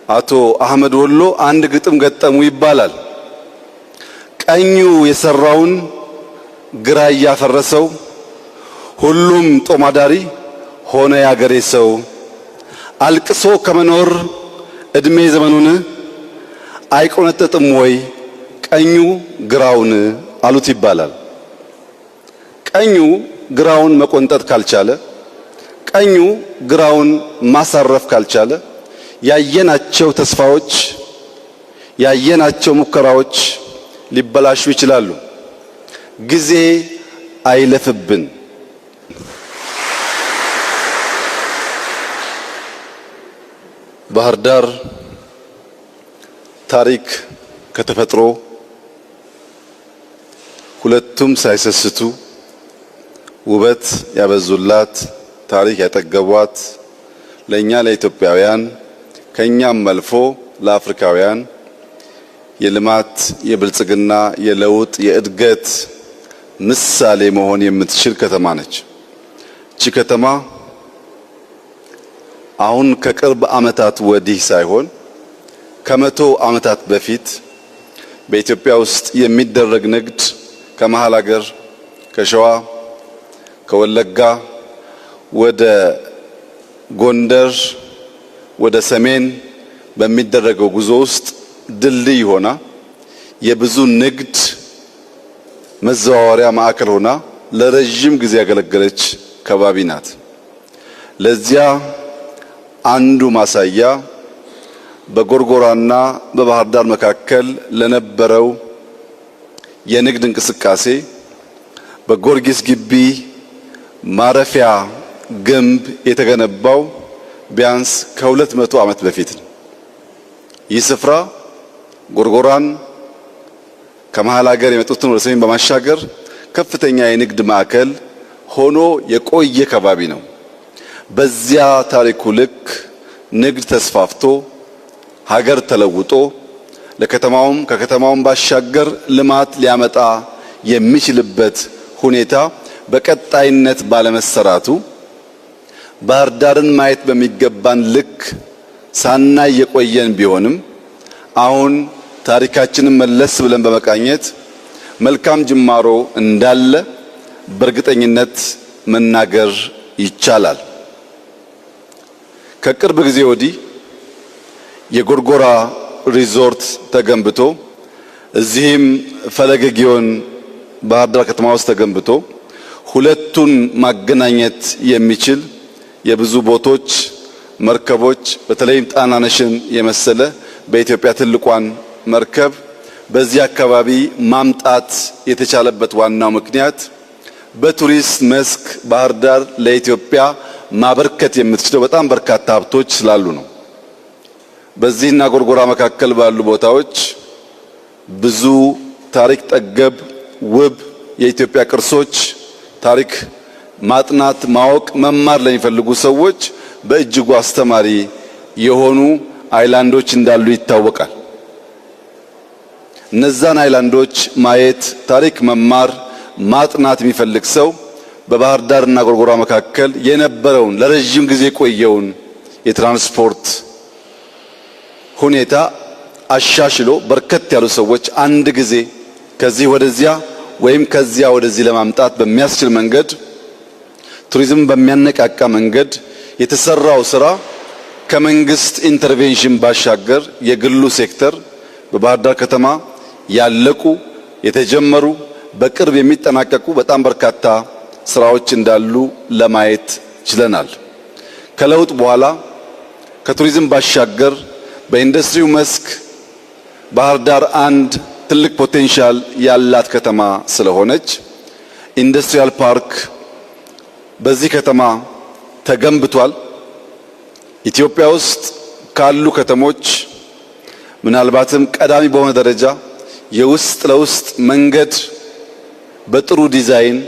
አቶ አህመድ ወሎ አንድ ግጥም ገጠሙ ይባላል። ቀኙ የሰራውን ግራ ያፈረሰው ሁሉም ጦማዳሪ ሆነ ያገሬ ሰው አልቅሶ ከመኖር እድሜ ዘመኑን አይቆነጠጥም ወይ ቀኙ ግራውን አሉት ይባላል። ቀኙ ግራውን መቆንጠጥ ካልቻለ፣ ቀኙ ግራውን ማሳረፍ ካልቻለ ያየናቸው ተስፋዎች ያየናቸው ሙከራዎች ሊበላሹ ይችላሉ። ጊዜ አይለፍብን። ባህር ዳር ታሪክ ከተፈጥሮ ሁለቱም ሳይሰስቱ ውበት ያበዙላት ታሪክ ያጠገቧት ለኛ ለኢትዮጵያውያን ከኛም አልፎ ለአፍሪካውያን የልማት የብልጽግና የለውጥ የእድገት ምሳሌ መሆን የምትችል ከተማ ነች። እቺ ከተማ አሁን ከቅርብ ዓመታት ወዲህ ሳይሆን ከመቶ ዓመታት በፊት በኢትዮጵያ ውስጥ የሚደረግ ንግድ ከመሃል ሀገር ከሸዋ ከወለጋ ወደ ጎንደር ወደ ሰሜን በሚደረገው ጉዞ ውስጥ ድልድይ ሆና የብዙ ንግድ መዘዋወሪያ ማዕከል ሆና ለረጅም ጊዜ ያገለገለች ከባቢ ናት። ለዚያ አንዱ ማሳያ በጎርጎራና በባህር ዳር መካከል ለነበረው የንግድ እንቅስቃሴ በጊዮርጊስ ግቢ ማረፊያ ግንብ የተገነባው ቢያንስ ከ200 ዓመት በፊት ነው። ይህ ስፍራ ጎርጎራን ከመሃል ሀገር የመጡትን ወደ ሰሜን በማሻገር ከፍተኛ የንግድ ማዕከል ሆኖ የቆየ ከባቢ ነው። በዚያ ታሪኩ ልክ ንግድ ተስፋፍቶ ሀገር ተለውጦ ለከተማውም ከከተማውም ባሻገር ልማት ሊያመጣ የሚችልበት ሁኔታ በቀጣይነት ባለመሰራቱ ባህር ዳርን ማየት በሚገባን ልክ ሳናይ የቆየን ቢሆንም አሁን ታሪካችንን መለስ ብለን በመቃኘት መልካም ጅማሮ እንዳለ በእርግጠኝነት መናገር ይቻላል። ከቅርብ ጊዜ ወዲህ የጎርጎራ ሪዞርት ተገንብቶ እዚህም ፈለገ ጊዮን ባህር ዳር ከተማ ውስጥ ተገንብቶ ሁለቱን ማገናኘት የሚችል የብዙ ቦቶች መርከቦች በተለይም ጣናነሽን የመሰለ በኢትዮጵያ ትልቋን መርከብ በዚህ አካባቢ ማምጣት የተቻለበት ዋናው ምክንያት በቱሪስት መስክ ባህር ዳር ለኢትዮጵያ ማበርከት የምትችለው በጣም በርካታ ሀብቶች ስላሉ ነው። በዚህና ጎርጎራ መካከል ባሉ ቦታዎች ብዙ ታሪክ ጠገብ ውብ የኢትዮጵያ ቅርሶች ታሪክ ማጥናት፣ ማወቅ፣ መማር ለሚፈልጉ ሰዎች በእጅጉ አስተማሪ የሆኑ አይላንዶች እንዳሉ ይታወቃል። እነዛን አይላንዶች ማየት፣ ታሪክ መማር፣ ማጥናት የሚፈልግ ሰው በባህር ዳርና ጎርጎራ መካከል የነበረውን ለረጅም ጊዜ ቆየውን የትራንስፖርት ሁኔታ አሻሽሎ በርከት ያሉ ሰዎች አንድ ጊዜ ከዚህ ወደዚያ ወይም ከዚያ ወደዚህ ለማምጣት በሚያስችል መንገድ ቱሪዝም በሚያነቃቃ መንገድ የተሰራው ስራ ከመንግስት ኢንተርቬንሽን ባሻገር የግሉ ሴክተር በባህር ዳር ከተማ ያለቁ የተጀመሩ በቅርብ የሚጠናቀቁ በጣም በርካታ ስራዎች እንዳሉ ለማየት ችለናል። ከለውጥ በኋላ ከቱሪዝም ባሻገር በኢንዱስትሪው መስክ ባህር ዳር አንድ ትልቅ ፖቴንሻል ያላት ከተማ ስለሆነች ኢንዱስትሪያል ፓርክ በዚህ ከተማ ተገንብቷል። ኢትዮጵያ ውስጥ ካሉ ከተሞች ምናልባትም ቀዳሚ በሆነ ደረጃ የውስጥ ለውስጥ መንገድ በጥሩ ዲዛይን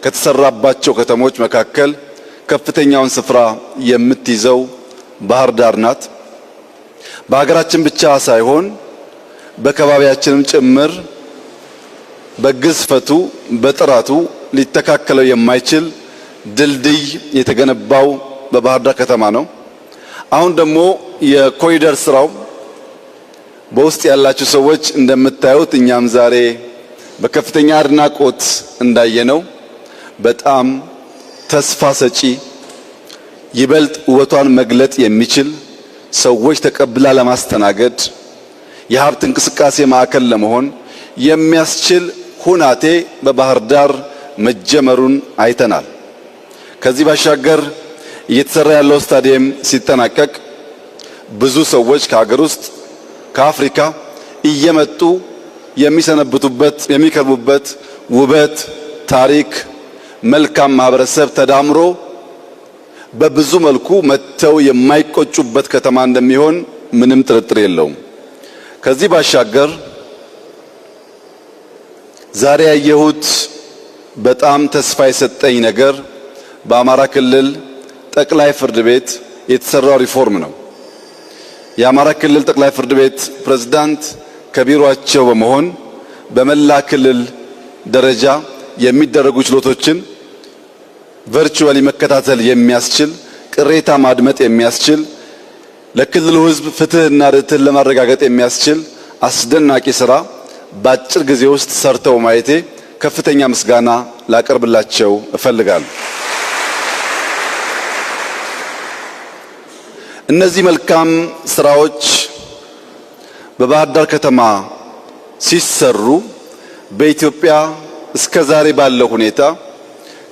ከተሰራባቸው ከተሞች መካከል ከፍተኛውን ስፍራ የምትይዘው ባህር ዳር ናት። በሀገራችን ብቻ ሳይሆን በከባቢያችንም ጭምር በግዝፈቱ በጥራቱ ሊተካከለው የማይችል ድልድይ የተገነባው በባህር ዳር ከተማ ነው። አሁን ደግሞ የኮሪደር ስራው በውስጥ ያላችሁ ሰዎች እንደምታዩት እኛም ዛሬ በከፍተኛ አድናቆት እንዳየነው በጣም ተስፋ ሰጪ ይበልጥ ውበቷን መግለጥ የሚችል ሰዎች ተቀብላ ለማስተናገድ የሀብት እንቅስቃሴ ማዕከል ለመሆን የሚያስችል ሁናቴ በባህር ዳር መጀመሩን አይተናል። ከዚህ ባሻገር እየተሰራ ያለው ስታዲየም ሲጠናቀቅ ብዙ ሰዎች ከሀገር ውስጥ ከአፍሪካ እየመጡ የሚሰነብቱበት የሚከርሙበት ውበት፣ ታሪክ፣ መልካም ማህበረሰብ ተዳምሮ በብዙ መልኩ መጥተው የማይቆጩበት ከተማ እንደሚሆን ምንም ጥርጥር የለውም። ከዚህ ባሻገር ዛሬ ያየሁት በጣም ተስፋ የሰጠኝ ነገር በአማራ ክልል ጠቅላይ ፍርድ ቤት የተሰራው ሪፎርም ነው። የአማራ ክልል ጠቅላይ ፍርድ ቤት ፕሬዝዳንት ከቢሮአቸው በመሆን በመላ ክልል ደረጃ የሚደረጉ ችሎቶችን ቨርቹዋሊ መከታተል የሚያስችል ቅሬታ ማድመጥ የሚያስችል ለክልሉ ሕዝብ ፍትህና ርትዕን ለማረጋገጥ የሚያስችል አስደናቂ ስራ በአጭር ጊዜ ውስጥ ሰርተው ማየቴ ከፍተኛ ምስጋና ላቀርብላቸው እፈልጋለሁ። እነዚህ መልካም ስራዎች በባህር ዳር ከተማ ሲሰሩ በኢትዮጵያ እስከዛሬ ባለው ሁኔታ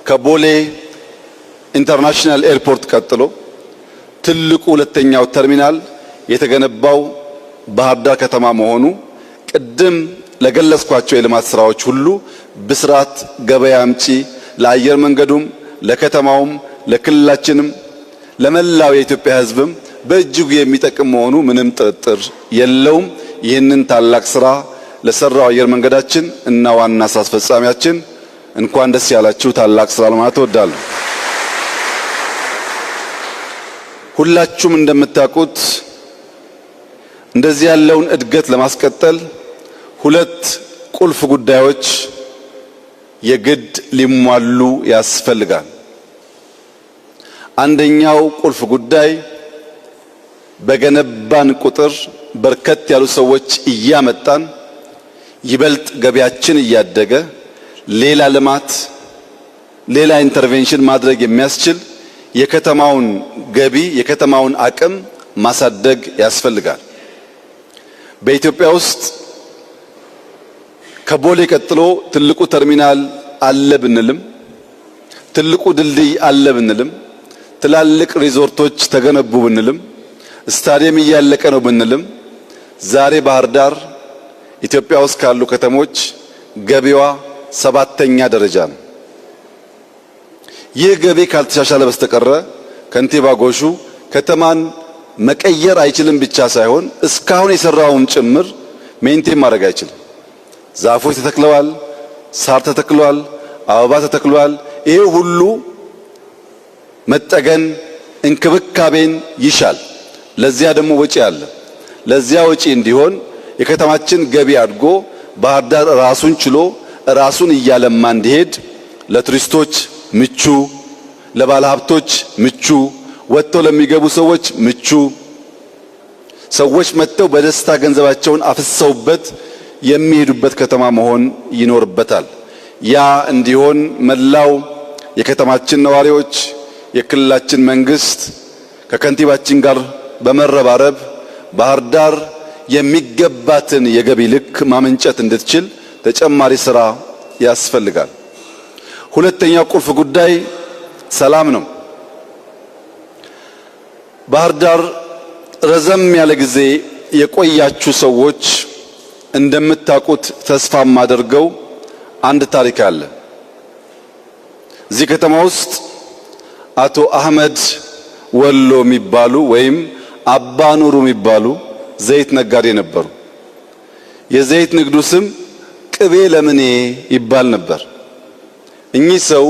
ከቦሌ ኢንተርናሽናል ኤርፖርት ቀጥሎ ትልቁ ሁለተኛው ተርሚናል የተገነባው ባህር ዳር ከተማ መሆኑ ቅድም ለገለጽኳቸው የልማት ስራዎች ሁሉ ብስራት ገበያ አምጪ ለአየር መንገዱም ለከተማውም ለክልላችንም ለመላው የኢትዮጵያ ሕዝብም በእጅጉ የሚጠቅም መሆኑ ምንም ጥርጥር የለውም። ይህንን ታላቅ ስራ ለሰራው አየር መንገዳችን እና ዋና ስራ አስፈጻሚያችን እንኳን ደስ ያላችሁ ታላቅ ስራ ለማለት እወዳለሁ። ሁላችሁም እንደምታውቁት እንደዚህ ያለውን እድገት ለማስቀጠል ሁለት ቁልፍ ጉዳዮች የግድ ሊሟሉ ያስፈልጋል። አንደኛው ቁልፍ ጉዳይ በገነባን ቁጥር በርከት ያሉ ሰዎች እያመጣን ይበልጥ ገቢያችን እያደገ ሌላ ልማት ሌላ ኢንተርቬንሽን ማድረግ የሚያስችል የከተማውን ገቢ የከተማውን አቅም ማሳደግ ያስፈልጋል። በኢትዮጵያ ውስጥ ከቦሌ ቀጥሎ ትልቁ ተርሚናል አለ ብንልም ትልቁ ድልድይ አለ ብንልም ትላልቅ ሪዞርቶች ተገነቡ ብንልም ስታዲየም እያለቀ ነው ብንልም ዛሬ ባህር ዳር ኢትዮጵያ ውስጥ ካሉ ከተሞች ገቢዋ 7ኛ ደረጃ ነው። ይህ ገቢ ካልተሻሻለ በስተቀረ ከንቲባ ጎሹ ከተማን መቀየር አይችልም ብቻ ሳይሆን እስካሁን የሰራውን ጭምር ሜንቴን ማድረግ አይችልም። ዛፎች ተተክለዋል፣ ሳር ተተክሏል፣ አበባ ተተክሏል። ይሄ ሁሉ መጠገን እንክብካቤን ይሻል። ለዚያ ደግሞ ወጪ አለ። ለዚያ ወጪ እንዲሆን የከተማችን ገቢ አድጎ ባህር ዳር ራሱን ችሎ ራሱን እያለማ እንዲሄድ ለቱሪስቶች ምቹ፣ ለባለሀብቶች ምቹ፣ ወጥተው ለሚገቡ ሰዎች ምቹ፣ ሰዎች መጥተው በደስታ ገንዘባቸውን አፍሰውበት የሚሄዱበት ከተማ መሆን ይኖርበታል። ያ እንዲሆን መላው የከተማችን ነዋሪዎች የክልላችን መንግስት ከከንቲባችን ጋር በመረባረብ ባህር ዳር የሚገባትን የገቢ ልክ ማመንጨት እንድትችል ተጨማሪ ስራ ያስፈልጋል። ሁለተኛው ቁልፍ ጉዳይ ሰላም ነው። ባህር ዳር ረዘም ያለ ጊዜ የቆያችሁ ሰዎች እንደምታውቁት ተስፋ ማደርገው አንድ ታሪክ አለ። እዚህ ከተማ ውስጥ አቶ አህመድ ወሎ የሚባሉ ወይም አባ ኑሩ የሚባሉ ዘይት ነጋዴ ነበሩ። የዘይት ንግዱ ስም ቅቤ ለምኔ ይባል ነበር። እኚህ ሰው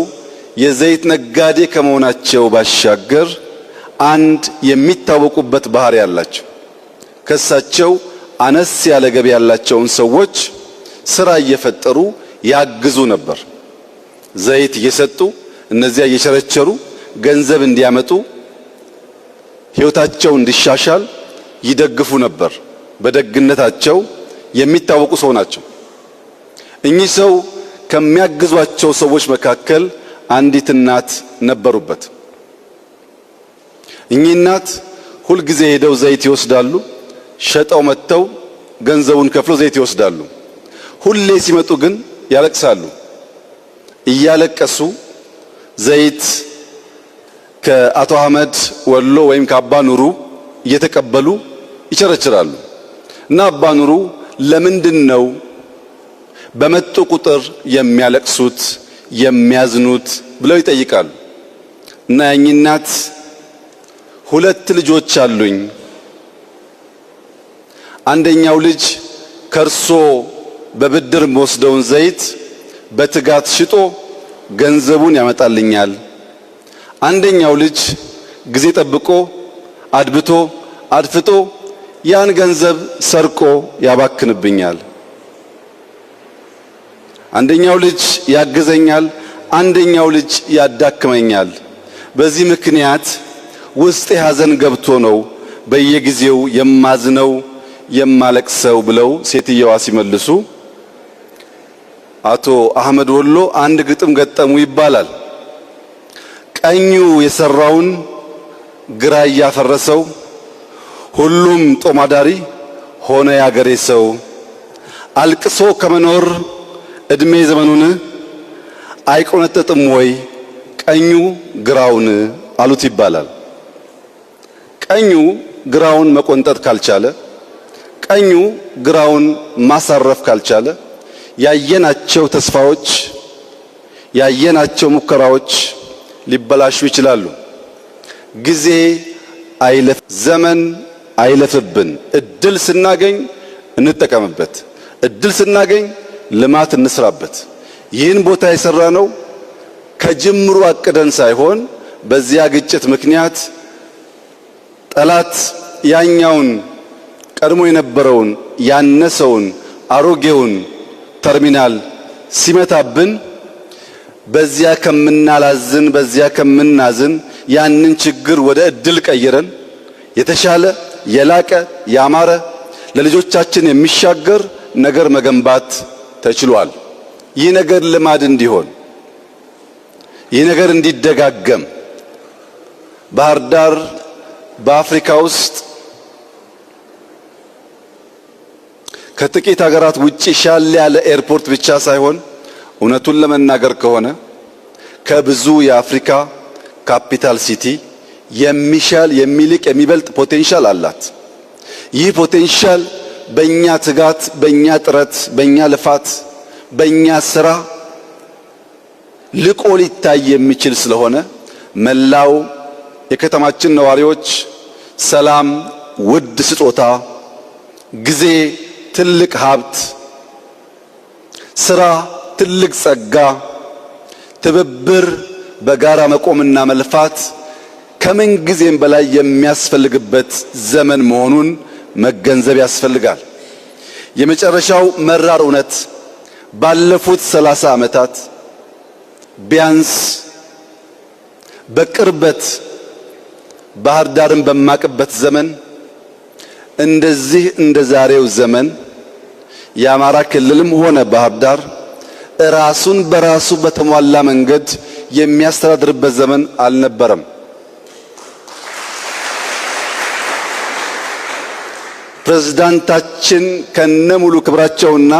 የዘይት ነጋዴ ከመሆናቸው ባሻገር አንድ የሚታወቁበት ባህሪ ያላቸው ከሳቸው አነስ ያለ ገቢ ያላቸውን ሰዎች ስራ እየፈጠሩ ያግዙ ነበር። ዘይት እየሰጡ እነዚያ እየቸረቸሩ ገንዘብ እንዲያመጡ ሕይወታቸው እንዲሻሻል ይደግፉ ነበር። በደግነታቸው የሚታወቁ ሰው ናቸው። እኚህ ሰው ከሚያግዟቸው ሰዎች መካከል አንዲት እናት ነበሩበት። እኚህ እናት ሁልጊዜ ሄደው ዘይት ይወስዳሉ። ሸጠው መጥተው ገንዘቡን ከፍለው ዘይት ይወስዳሉ። ሁሌ ሲመጡ ግን ያለቅሳሉ። እያለቀሱ ዘይት ከአቶ አህመድ ወሎ ወይም ከአባ ኑሩ እየተቀበሉ ይቸረችራሉ። እና አባ ኑሩ ለምንድን ነው በመጡ ቁጥር የሚያለቅሱት የሚያዝኑት ብለው ይጠይቃሉ። እና ያኚህ እናት ሁለት ልጆች አሉኝ፣ አንደኛው ልጅ ከርሶ በብድር የምወስደውን ዘይት በትጋት ሽጦ ገንዘቡን ያመጣልኛል፣ አንደኛው ልጅ ጊዜ ጠብቆ አድብቶ አድፍጦ ያን ገንዘብ ሰርቆ ያባክንብኛል። አንደኛው ልጅ ያግዘኛል፣ አንደኛው ልጅ ያዳክመኛል። በዚህ ምክንያት ውስጤ ሐዘን ገብቶ ነው በየጊዜው የማዝነው የማለቅሰው ብለው ሴትየዋ ሲመልሱ አቶ አህመድ ወሎ አንድ ግጥም ገጠሙ ይባላል። ቀኙ የሰራውን ግራ ያፈረሰው ሁሉም ጦማዳሪ ሆነ ያገሬ ሰው፣ አልቅሶ ከመኖር እድሜ ዘመኑን አይቆነጠጥም ወይ ቀኙ ግራውን አሉት ይባላል። ቀኙ ግራውን መቆንጠጥ ካልቻለ፣ ቀኙ ግራውን ማሳረፍ ካልቻለ ያየናቸው ተስፋዎች ያየናቸው ሙከራዎች ሊበላሹ ይችላሉ። ጊዜ አይለፍ፣ ዘመን አይለፍብን። እድል ስናገኝ እንጠቀምበት። እድል ስናገኝ ልማት እንስራበት። ይህን ቦታ የሰራነው ከጅምሩ አቅደን ሳይሆን በዚያ ግጭት ምክንያት ጠላት ያኛውን ቀድሞ የነበረውን ያነሰውን አሮጌውን ተርሚናል ሲመታብን በዚያ ከምናላዝን በዚያ ከምናዝን ያንን ችግር ወደ እድል ቀይረን የተሻለ የላቀ ያማረ ለልጆቻችን የሚሻገር ነገር መገንባት ተችሏል። ይህ ነገር ልማድ እንዲሆን፣ ይህ ነገር እንዲደጋገም ባህር ዳር በአፍሪካ ውስጥ ከጥቂት ሀገራት ውጪ ሻል ያለ ኤርፖርት ብቻ ሳይሆን እውነቱን ለመናገር ከሆነ ከብዙ የአፍሪካ ካፒታል ሲቲ የሚሻል የሚልቅ የሚበልጥ ፖቴንሻል አላት። ይህ ፖቴንሻል በእኛ ትጋት፣ በእኛ ጥረት፣ በእኛ ልፋት፣ በእኛ ስራ ልቆ ሊታይ የሚችል ስለሆነ መላው የከተማችን ነዋሪዎች ሰላም ውድ ስጦታ፣ ጊዜ ትልቅ ሀብት፣ ስራ ትልቅ ጸጋ፣ ትብብር በጋራ መቆምና መልፋት ከምን ጊዜም በላይ የሚያስፈልግበት ዘመን መሆኑን መገንዘብ ያስፈልጋል። የመጨረሻው መራር እውነት ባለፉት 30 ዓመታት ቢያንስ በቅርበት ባህር ዳርን በማቅበት ዘመን እንደዚህ እንደ ዛሬው ዘመን የአማራ ክልልም ሆነ ባህር ዳር ራሱን በራሱ በተሟላ መንገድ የሚያስተዳድርበት ዘመን አልነበረም። ፕሬዝዳንታችን ከነሙሉ ክብራቸውና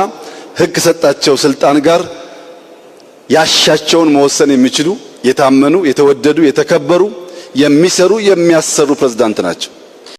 ሕግ ሰጣቸው ስልጣን ጋር ያሻቸውን መወሰን የሚችሉ የታመኑ፣ የተወደዱ፣ የተከበሩ፣ የሚሰሩ፣ የሚያሰሩ ፕሬዝዳንት ናቸው።